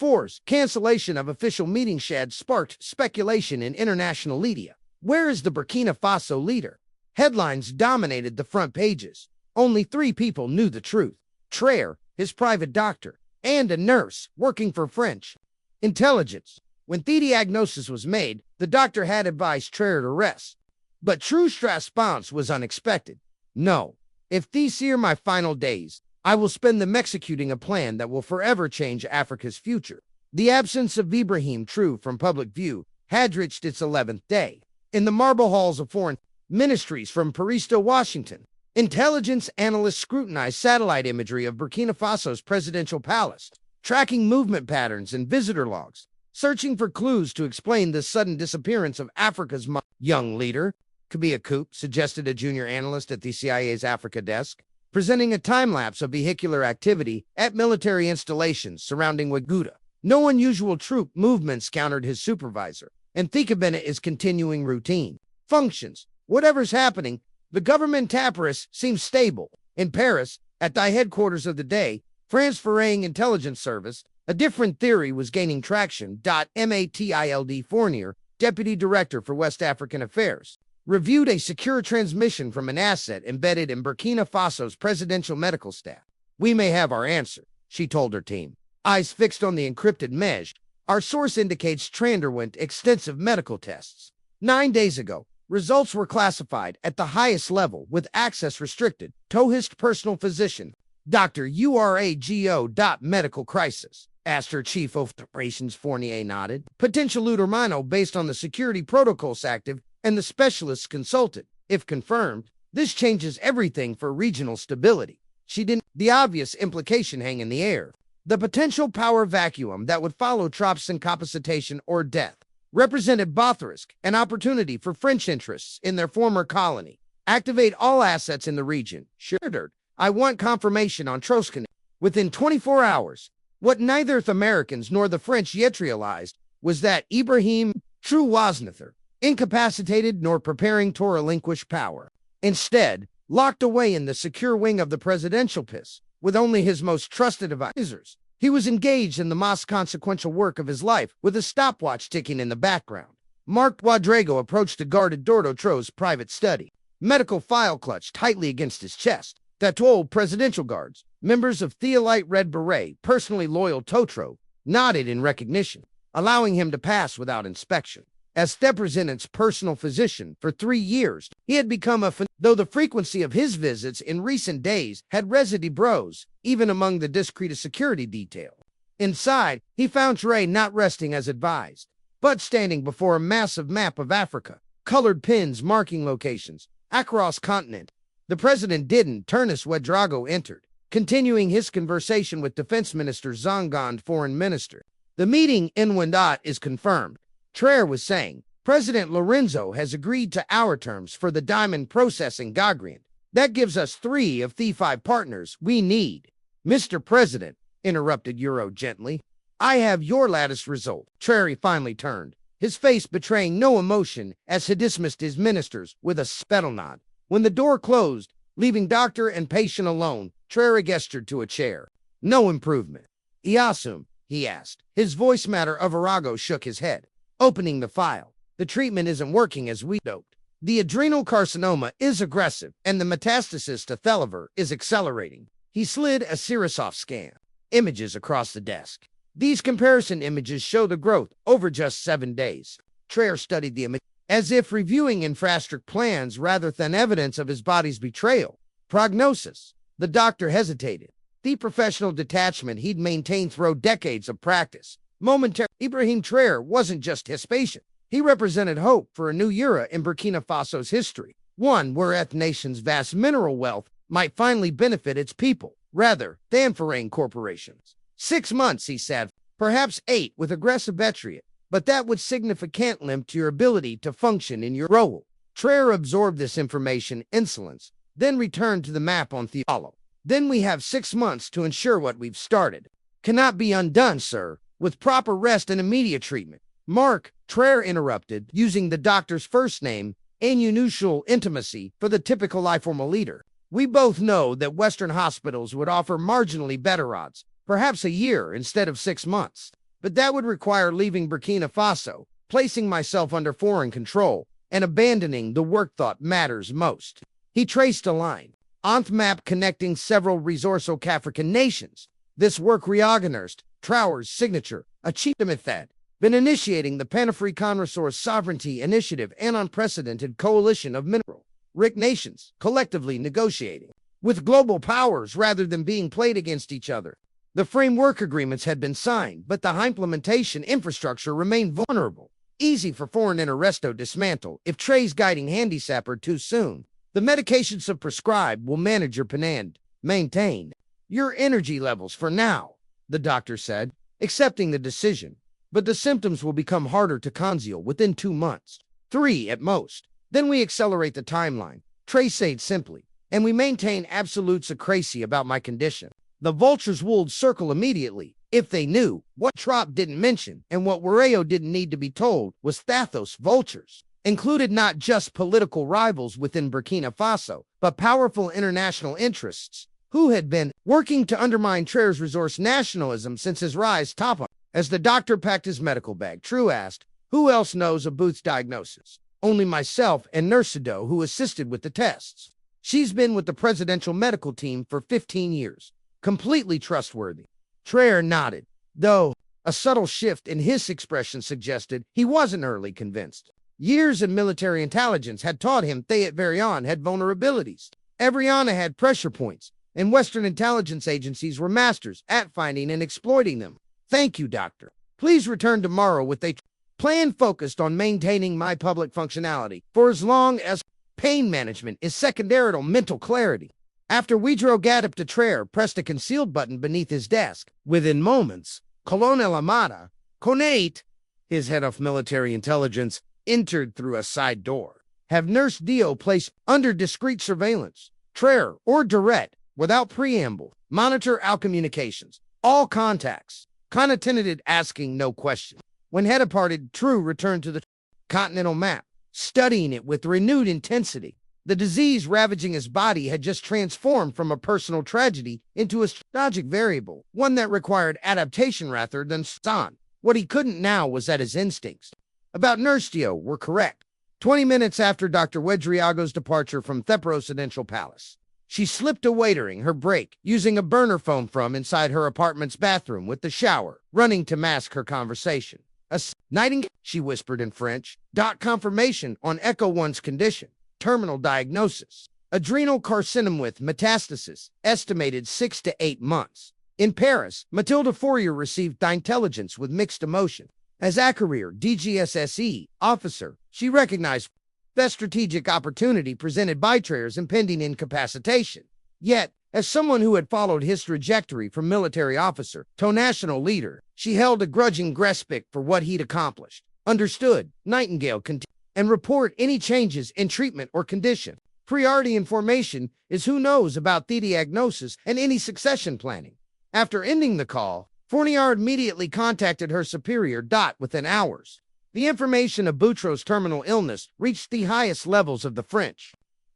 Force cancellation of official meeting sparked speculation in international media. Where is the Burkina Faso leader? Headlines dominated the front pages. Only 3 people knew the truth: Traoré, his private doctor, and a nurse working for French intelligence. When the diagnosis was made, the doctor had advised Traoré to rest. But Traoré's response was unexpected. No, if these are my final days, I will spend them executing a plan that will forever change Africa's future. The absence of IbrahimTraore from public view had reached its 11th day. In the marble halls of foreign ministries from Paris to Washington, intelligence analysts scrutinized satellite imagery of Burkina Faso's presidential palace, tracking movement patterns and visitor logs, searching for clues to explain the sudden disappearance of Africa's young leader. Could be a coup, suggested a junior analyst at the CIA's Africa desk, presenting a time-lapse of vehicular activity at military installations surrounding Ouagadougou. No unusual troop movements countered his supervisor, and the cabinet is continuing routine functions. Whatever's happening, the government apparatus seems stable. In Paris, at the headquarters of the day, France Foreign Intelligence Service, a different theory was gaining traction. Mathilde Fournier, Deputy Director for West African Affairs, reviewed a secure transmission from an asset embedded in Burkina Faso's presidential medical staff. We may have our answer, she told her team. Eyes fixed on the encrypted message, our source indicates Traoré went extensive medical tests. 9 days ago, results were classified at the highest level with access restricted. Tohist personal physician, Dr. Urago. Medical crisis. Asked her chief of operations. Fournier nodded. Potential utermino based on the security protocols active and the specialists consulted. If confirmed, this changes everything for regional stability. She didn't. The obvious implication hang in the air. The potential power vacuum that would follow Traoré's incapacitation or death represented both risk and opportunity for French interests in their former colony. Activate all assets in the region. Sure, I want confirmation on Traoré. Within 24 hours, what neither the Americans nor the French yet realized was that IbrahimTraore was neither incapacitated nor preparing to relinquish power. Instead, locked away in the secure wing of the presidential palace, with only his most trusted advisors, he was engaged in the most consequential work of his life, with a stopwatch ticking in the background. Marc Ouedraogo approached the guarded door to Traoré's private study, medical file clutched tightly against his chest. That 12 presidential guards, members of Theolite Red Beret, personally loyal to Traoré, nodded in recognition, allowing him to pass without inspection. As the president's personal physician for 3 years, he had become though the frequency of his visits in recent days had residue bros, even among the discreet security detail. Inside, he found Traoré not resting as advised, but standing before a massive map of Africa, colored pins marking locations across continent. The president didn't. Ernest Ouedraogo entered, continuing his conversation with Defense Minister Zongon, Foreign Minister. The meeting in Ouagadougou is confirmed. Traoré was saying, President Lorenzo has agreed to our terms for the diamond processing agreement. That gives us 3 of the 5 partners we need. Mr. President, interrupted Euro gently, I have your latest result. Traoré finally turned, his face betraying no emotion as he dismissed his ministers with a spittle nod. When the door closed, leaving doctor and patient alone, Traoré gestured to a chair. No improvement. Iasum, he asked. His voice matter of Arago shook his head. Opening the file. The treatment isn't working as we hoped. The adrenal carcinoma is aggressive, and the metastasis to the liver is accelerating. He slid a Sirisoft scan. Images across the desk. These comparison images show the growth over just 7 days. Traoré studied the image as if reviewing infrastructure plans rather than evidence of his body's betrayal. Prognosis. The doctor hesitated. The professional detachment he'd maintained through decades of practice. Momentarily, IbrahimTraore wasn't just his patient. He represented hope for a new era in Burkina Faso's history, one where the nation's vast mineral wealth might finally benefit its people, rather than foreign corporations. 6 months, he said, perhaps 8 with aggressive veteran, but that would significantly limit your ability to function in your role. Traoré absorbed this information, insolence, then returned to the map on Theolo. Then we have 6 months to ensure what we've started cannot be undone, sir, with proper rest and immediate treatment. Marc, Traoré interrupted, using the doctor's first name and unusual intimacy for the typical informal leader. We both know that Western hospitals would offer marginally better odds, perhaps a year instead of 6 months. but that would require leaving Burkina Faso, placing myself under foreign control, and abandoning the work thought matters most. He traced a line on the map connecting several resourceful African nations. This work reorganized Traoré's signature, achievement that been initiating the Pan-African Resource Sovereignty Initiative, an unprecedented coalition of mineral-rich nations collectively negotiating with global powers rather than being played against each other. The framework agreements had been signed, but the implementation infrastructure remained vulnerable, easy for foreign interests to dismantle if Traoré's guiding handy sapper too soon. The medications of prescribed will manage your and maintain your energy levels for now, the doctor said, accepting the decision. But the symptoms will become harder to conceal within 2 months, 3 at most. Then we accelerate the timeline, Traoré said simply, and we maintain absolute secrecy about my condition. The vultures would circle immediately if they knew. What Trop didn't mention and what Wareo didn't need to be told was Thathos vultures included not just political rivals within Burkina Faso, but powerful international interests who had been working to undermine Traoré's resource nationalism since his rise top. As the doctor packed his medical bag, Traoré asked, "Who else knows of Booth's diagnosis?" "Only myself and Nurse Sado, who assisted with the tests. She's been with the presidential medical team for 15 years. Completely trustworthy." Traoré nodded, though a subtle shift in his expression suggested he wasn't early convinced. Years in military intelligence had taught him that Varian had vulnerabilities. Avriana had pressure points, and Western intelligence agencies were masters at finding and exploiting them. "Thank you, doctor. Please return tomorrow with a plan focused on maintaining my public functionality for as long as pain management is secondary to mental clarity." After we drove Gadip to Traoré pressed a concealed button beneath his desk. Within moments, Colonel Amada, Conate, his head of military intelligence, entered through a side door. "Have Nurse Dio placed under discreet surveillance. Traoré or direct, without preamble. Monitor our communications. All contacts." Conatinated, asking no question. When head departed, True returned to the continental map, studying it with renewed intensity. The disease ravaging his body had just transformed from a personal tragedy into a strategic variable, one that required adaptation rather than son. What he couldn't now was that his instincts about Nurse Dio were correct. 20 minutes after Dr. Wedriago's departure from the presidential palace, she slipped away during her break, using a burner phone from inside her apartment's bathroom with the shower, running to mask her conversation. "A nightingale," she whispered in French. Confirmation on Echo 1's condition. Terminal diagnosis. Adrenal carcinoma with metastasis, estimated 6 to 8 months. In Paris, Mathilde Fourier received the intelligence with mixed emotion. As a career DGSSE officer, she recognized the strategic opportunity presented by Traoré's impending incapacitation. Yet, as someone who had followed his trajectory from military officer to national leader, she held a grudging respect for what he'd accomplished. Understood, Nightingale continued, and report any changes in treatment or condition. Priority information is who knows about the diagnosis and any succession planning. After ending the call, Fournier immediately contacted her superior. Within hours, the information of Boutros' terminal illness reached the highest levels of the French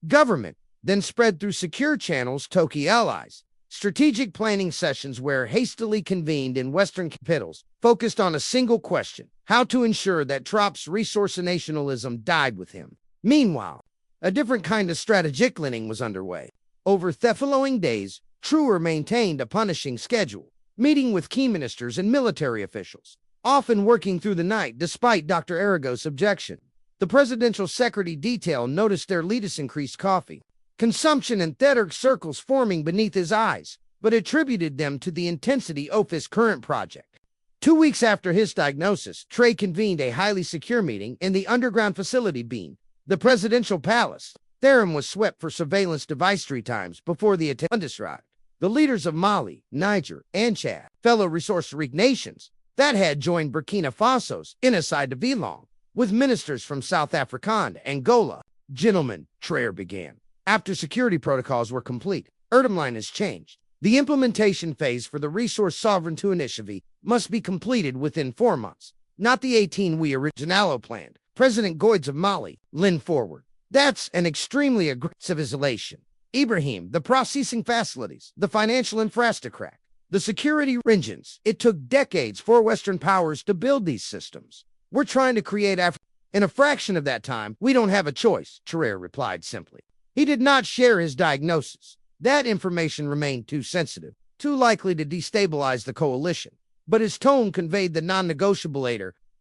government, then spread through secure channels to key allies. Strategic planning sessions were hastily convened in Western capitals, focused on a single question: how to ensure that Trop's resource nationalism died with him. Meanwhile, a different kind of strategic planning was underway. Over the following days, Traoré maintained a punishing schedule, meeting with key ministers and military officials, often working through the night despite Dr. Arago's objection. The presidential secretary detail noticed their leaders increased coffee consumption and theater circles forming beneath his eyes, but attributed them to the intensity of his current project. 2 weeks after his diagnosis, Traoré convened a highly secure meeting in the underground facility being the presidential palace. Theron was swept for surveillance device 3 times before the attendants arrived. The leaders of Mali, Niger, and Chad, fellow resource-rich nations that had joined Burkina Faso's inside the Vlong, with ministers from South Africa and Angola. "Gentlemen," Traoré began, after security protocols were complete, Erdemline has changed. The implementation phase for the Resource Sovereignty Initiative must be completed within 4 months, not the 18 we originally planned. President Goids of Mali leaned forward. "That's an extremely aggressive isolation. Ibrahim, the processing facilities, the financial infrastructure, The security engines. It took decades for Western powers to build these systems. We're trying to create in a fraction of that time, we don't have a choice, Traoré replied simply. He did not share his diagnosis. That information remained too sensitive, too likely to destabilize the coalition. But his tone conveyed the non-negotiable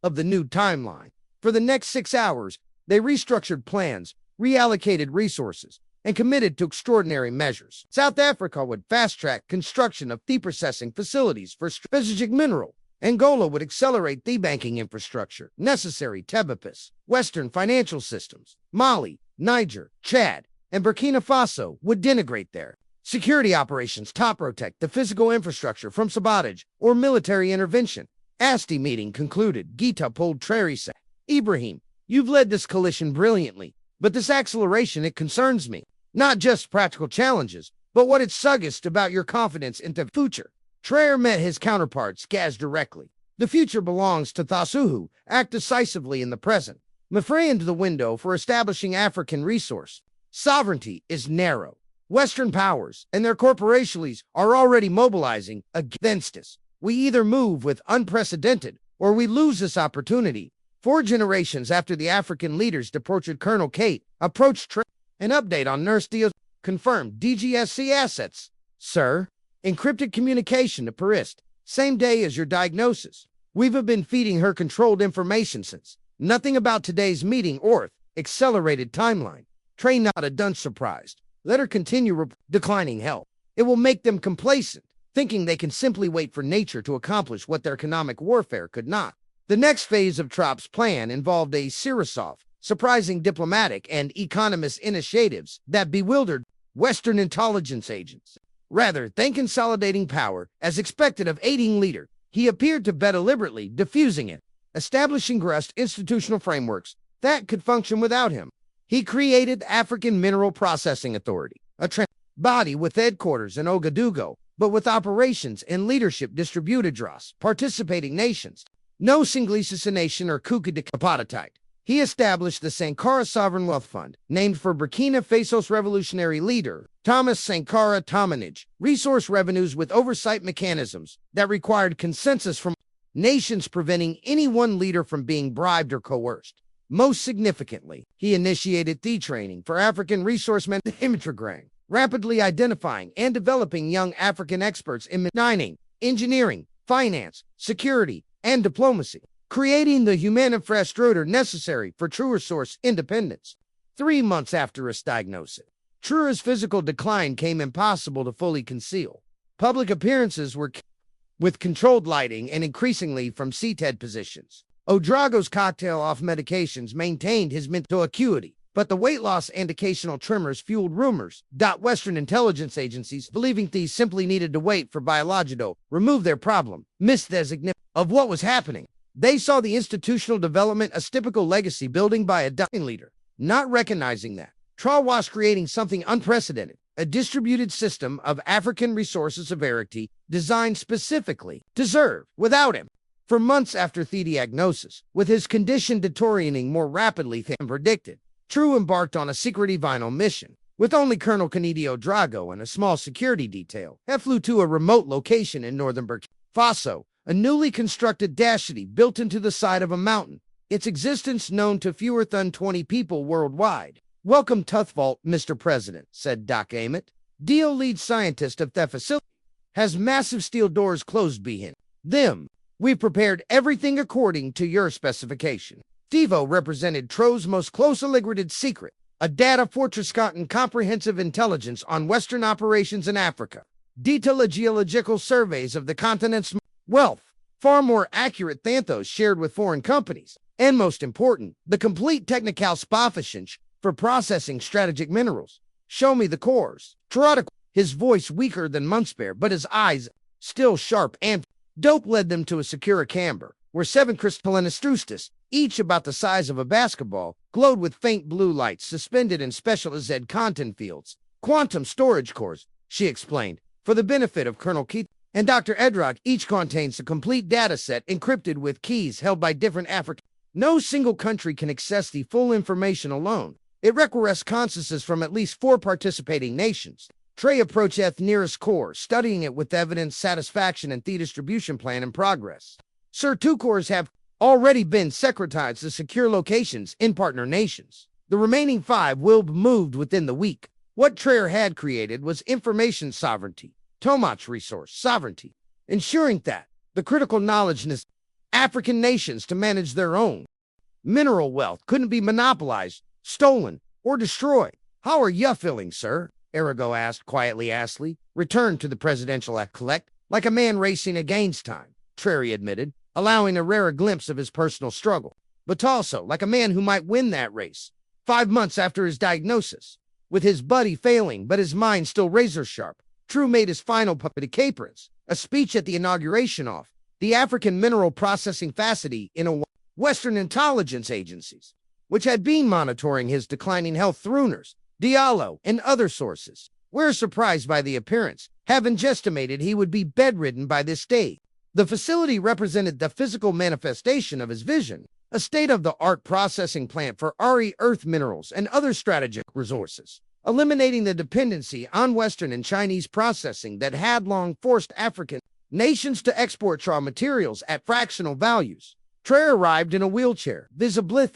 of the new timeline. For the next 6 hours, they restructured plans, reallocated resources, and committed to extraordinary measures. South Africa would fast-track construction of processing facilities for strategic mineral. Angola would accelerate the banking infrastructure necessary to Western financial systems. Mali, Niger, Chad, and Burkina Faso would denigrate their security operations to protect the physical infrastructure from sabotage or military intervention. As the meeting concluded, Gita pulled Traoré said, Ibrahim, you've led this coalition brilliantly, but this acceleration, it concerns me. Not just practical challenges, but what it suggests about your confidence in the future. Traoré met his counterparts Gaz directly. The future belongs to Thasuhu. Act decisively in the present. Mafray into the window for establishing African resource. Sovereignty is narrow. Western powers and their corporations are already mobilizing against us. We either move with unprecedented or we lose this opportunity. 4 generations after the African leaders deported Colonel Kate, approached Traoré. An update on Nurse Dio confirmed DGSC assets. Sir, encrypted communication to Paris, same day as your diagnosis. We've been feeding her controlled information since. Nothing about today's meeting or accelerated timeline. Traoré nodded, unsurprised. Let her continue declining health. It will make them complacent, thinking they can simply wait for nature to accomplish what their economic warfare could not. The next phase of Trop's plan involved a series of surprising diplomatic and economist initiatives that bewildered Western intelligence agents. Rather than consolidating power, as expected of aiding leader, he appeared to bet deliberately, diffusing it, establishing robust institutional frameworks that could function without him. He created the African Mineral Processing Authority, a body with headquarters in Ouagadougou, but with operations and leadership distributed across participating nations. No single nation or coup d'etat. He established the Sankara Sovereign Wealth Fund, named for Burkina Faso's revolutionary leader, Thomas Sankara Tominage, resource revenues with oversight mechanisms that required consensus from nations, preventing any one leader from being bribed or coerced. Most significantly, he initiated the training for African resource management, rapidly identifying and developing young African experts in mining, engineering, finance, security, and diplomacy, creating the human infrastructure necessary for true resource independence. 3 months after his diagnosis, Traoré's physical decline came impossible to fully conceal. Public appearances were with controlled lighting and increasingly from seated positions. Ouagadougou's cocktail of medications maintained his mental acuity, but the weight loss and occasional tremors fueled rumors. Western intelligence agencies, believing these simply needed to wait for biological, remove their problem, missed the significance of what was happening. They saw the institutional development as typical legacy building by a dying leader, not recognizing that Traoré was creating something unprecedented, a distributed system of African resources of severity designed specifically to serve without him. For months after the diagnosis, with his condition deteriorating more rapidly than predicted, Traoré embarked on a secretive vital mission. With only Colonel Canidio Drago and a small security detail, he flew to a remote location in northern Burkina Faso, a newly constructed city built into the side of a mountain, its existence known to fewer than 20 people worldwide. Welcome to the vault, Mr. President, said Doc Emmett. Dio, lead scientist of the facility, has massive steel doors closed behind them. We've prepared everything according to your specification. Devo represented Traoré's most closely guarded secret, a data fortress containing comprehensive intelligence on Western operations in Africa, detailed geological surveys of the continent's wealth, far more accurate than those shared with foreign companies, and most important, the complete technical specifications for processing strategic minerals. Show me the cores. Traoré, his voice weaker than Munspare, but his eyes still sharp and dope, led them to a secure chamber, where 7 crystalline structures, each about the size of a basketball, glowed with faint blue lights suspended in specialized content fields. Quantum storage cores, she explained, for the benefit of Colonel Keith and Dr. Edrock. Each contains a complete data set encrypted with keys held by different African. No single country can access the full information alone. It requires consensus from at least 4 participating nations. Traoré approached the nearest core, studying it with evidence, satisfaction, and the distribution plan in progress. Sir, 2 cores have already been secretized to secure locations in partner nations. The remaining 5 will be moved within the week. What Traoré had created was information sovereignty, too much resource sovereignty, ensuring that the critical knowledge in African nations to manage their own mineral wealth couldn't be monopolized, stolen, or destroyed. How are you feeling, sir? Arago asked quietly. Astley returned to the presidential collect like a man racing against time, Traoré admitted, allowing a rare glimpse of his personal struggle, but also like a man who might win that race. 5 months after his diagnosis, with his body failing but his mind still razor-sharp, Traoré made his final public appearance, a speech at the inauguration of the African Mineral Processing Facility in a Western intelligence agencies, which had been monitoring his declining health through nurse, Diallo, and other sources. We're surprised by the appearance, having estimated he would be bedridden by this day. The facility represented the physical manifestation of his vision, a state-of-the-art processing plant for rare earth minerals and other strategic resources, eliminating the dependency on Western and Chinese processing that had long forced African nations to export raw materials at fractional values. Traoré arrived in a wheelchair, visible,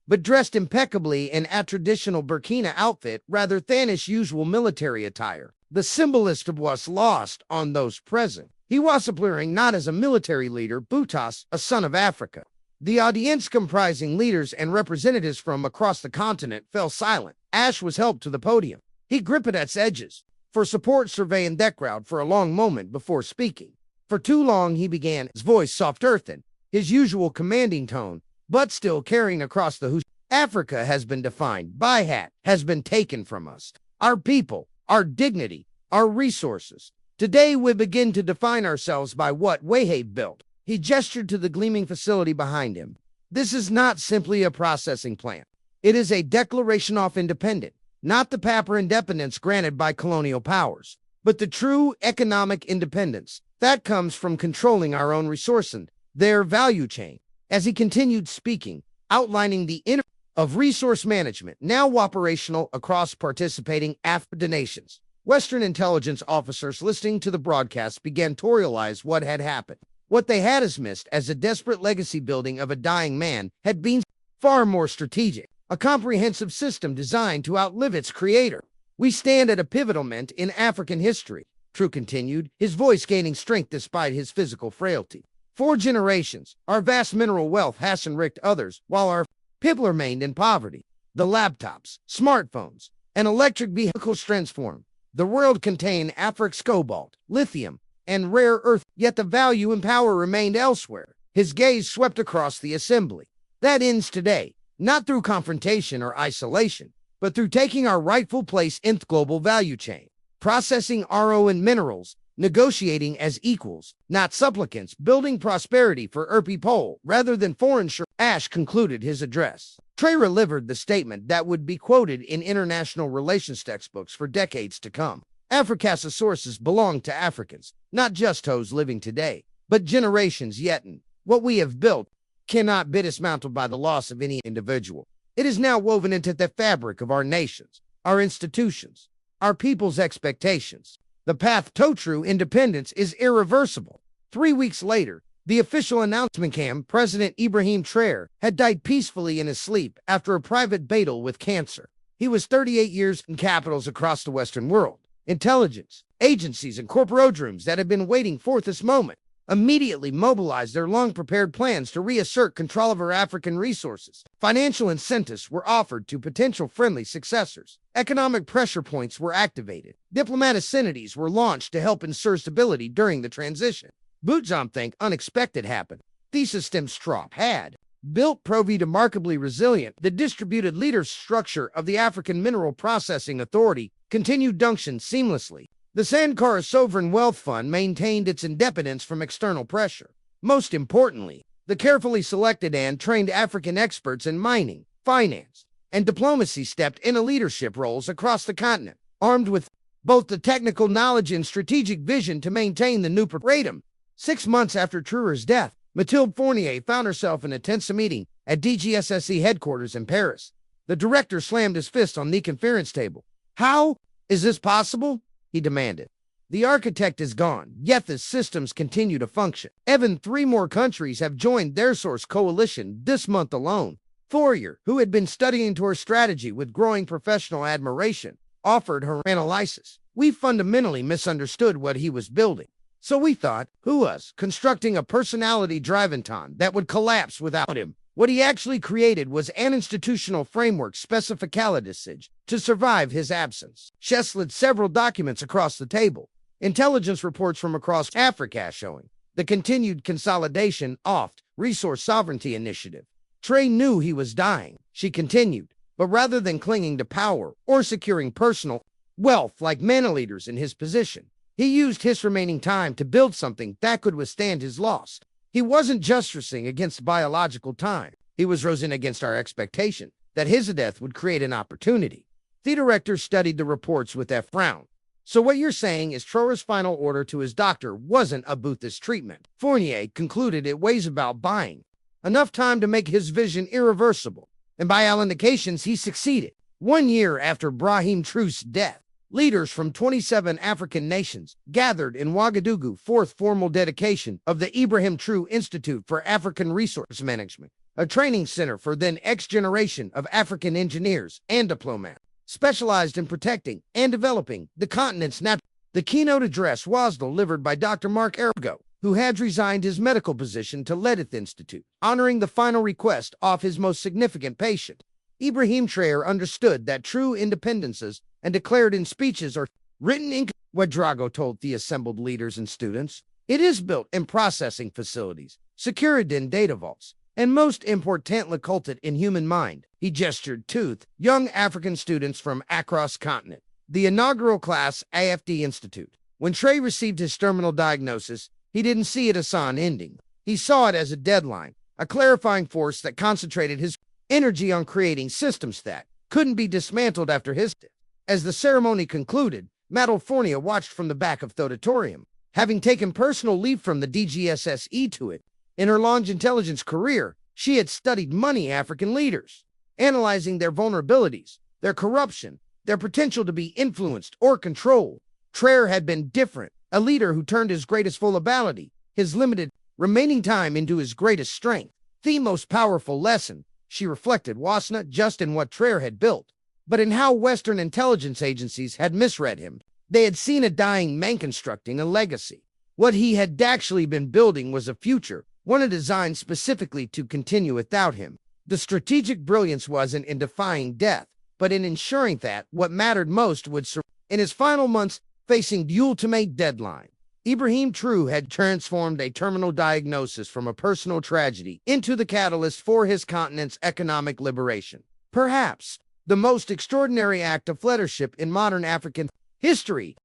but dressed impeccably in a traditional Burkina outfit rather than his usual military attire. The symbolist was lost on those present. He was appearing not as a military leader, but a son of Africa. The audience, comprising leaders and representatives from across the continent, fell silent. Ash was helped to the podium. He gripped at its edges for support, surveying that crowd for a long moment before speaking. For too long he began, his voice soft earthen, his usual commanding tone, but still carrying across the who's. Africa has been defined by has been taken from us. Our people, our dignity, our resources. Today we begin to define ourselves by what we have built. He gestured to the gleaming facility behind him. This is not simply a processing plant. It is a declaration of independence, not the paper independence granted by colonial powers, but the true economic independence that comes from controlling our own resources, their value chain. As he continued speaking, outlining the inner of resource management, now operational across participating African nations. Western intelligence officers listening to the broadcast began to realize what had happened. What they had missed as a desperate legacy building of a dying man had been far more strategic, a comprehensive system designed to outlive its creator. We stand at a pivotal moment in African history, Traoré continued, his voice gaining strength despite his physical frailty. 4 generations, our vast mineral wealth has enriched others, while our people remained in poverty. The laptops, smartphones, and electric vehicles transformed. The world contained Africa's cobalt, lithium, and rare earth, yet the value and power remained elsewhere. His gaze swept across the assembly. That ends today, not through confrontation or isolation, but through taking our rightful place in the global value chain, processing our own minerals, negotiating as equals, not supplicants, building prosperity for our people rather than foreign shore. Ash concluded his address. Traoré delivered the statement that would be quoted in international relations textbooks for decades to come. Africa's sources belong to Africans, not just those living today, but generations yet. And what we have built cannot be dismantled by the loss of any individual. It is now woven into the fabric of our nations, our institutions, our people's expectations. The path to true independence is irreversible. 3 weeks later, the official announcement came. President IbrahimTraore had died peacefully in his sleep after a private battle with cancer. He was 38 years in capitals across the Western world. Intelligence agencies and corporate rooms that had been waiting for this moment immediately mobilized their long-prepared plans to reassert control of our African resources. Financial incentives were offered to potential friendly successors. Economic pressure points were activated. Diplomatic entities were launched to help ensure stability during the transition. But something unexpected happened. The system Strop had built proved remarkably resilient. The distributed leader structure of the African Mineral Processing Authority continued to function seamlessly. The Sankara Sovereign Wealth Fund maintained its independence from external pressure. Most importantly, the carefully selected and trained African experts in mining, finance, and diplomacy stepped into leadership roles across the continent, armed with both the technical knowledge and strategic vision to maintain the new freedom. 6 months after Traoré's death, Mathilde Fournier found herself in a tense meeting at DGSSE headquarters in Paris. The director slammed his fist on the conference table. How is this possible? he demanded. The architect is gone, yet the systems continue to function. Even 3 more countries have joined their source coalition this month alone. Fourier, who had been studying Traoré's strategy with growing professional admiration, offered her analysis. We fundamentally misunderstood what he was building. So we thought, who was constructing a personality-driven ton that would collapse without him. What he actually created was an institutional framework specificality to survive his absence. She slid several documents across the table. Intelligence reports from across Africa showing the continued consolidation of resource sovereignty initiative. Traoré knew he was dying, she continued, but rather than clinging to power or securing personal wealth like many leaders in his position, he used his remaining time to build something that could withstand his loss. He wasn't just racing against biological time. He was racing against our expectation that his death would create an opportunity. The director studied the reports with a frown. So what you're saying is Traoré's final order to his doctor wasn't a Buddhist treatment. Fournier concluded it was about buying enough time to make his vision irreversible. And by all indications, he succeeded. 1 year after IbrahimTraore's death, leaders from 27 African nations gathered in Ouagadougou, 4th formal dedication of the IbrahimTraore Institute for African Resource Management, a training center for the next generation of African engineers and diplomats, specialized in protecting and developing the continent's natural. The keynote address was delivered by Dr. Mark Ergo, who had resigned his medical position to lead the Institute, honoring the final request of his most significant patient. IbrahimTraore understood that true independences and declared in speeches are written in Ouedraogo told the assembled leaders and students. It is built in processing facilities, secured in data vaults, and most importantly cultured in human mind. He gestured to young African students from across continent. The inaugural class AFD Institute. When Traoré received his terminal diagnosis, he didn't see it as an ending. He saw it as a deadline, a clarifying force that concentrated his energy on creating systems that couldn't be dismantled after his death. As the ceremony concluded, Madame Fournier watched from the back of the auditorium. Having taken personal leave from the DGSSE to it, in her long intelligence career, she had studied many African leaders, analyzing their vulnerabilities, their corruption, their potential to be influenced or controlled. Traoré had been different, a leader who turned his greatest vulnerability, his limited remaining time, into his greatest strength. The most powerful lesson, she reflected, was not just in what Traoré had built, but in how Western intelligence agencies had misread him. They had seen a dying man constructing a legacy. What he had actually been building was a future, one designed specifically to continue without him. The strategic brilliance wasn't in defying death, but in ensuring that what mattered most would survive. In his final months, facing the ultimate deadline, IbrahimTraore had transformed a terminal diagnosis from a personal tragedy into the catalyst for his continent's economic liberation. Perhaps the most extraordinary act of leadership in modern African history.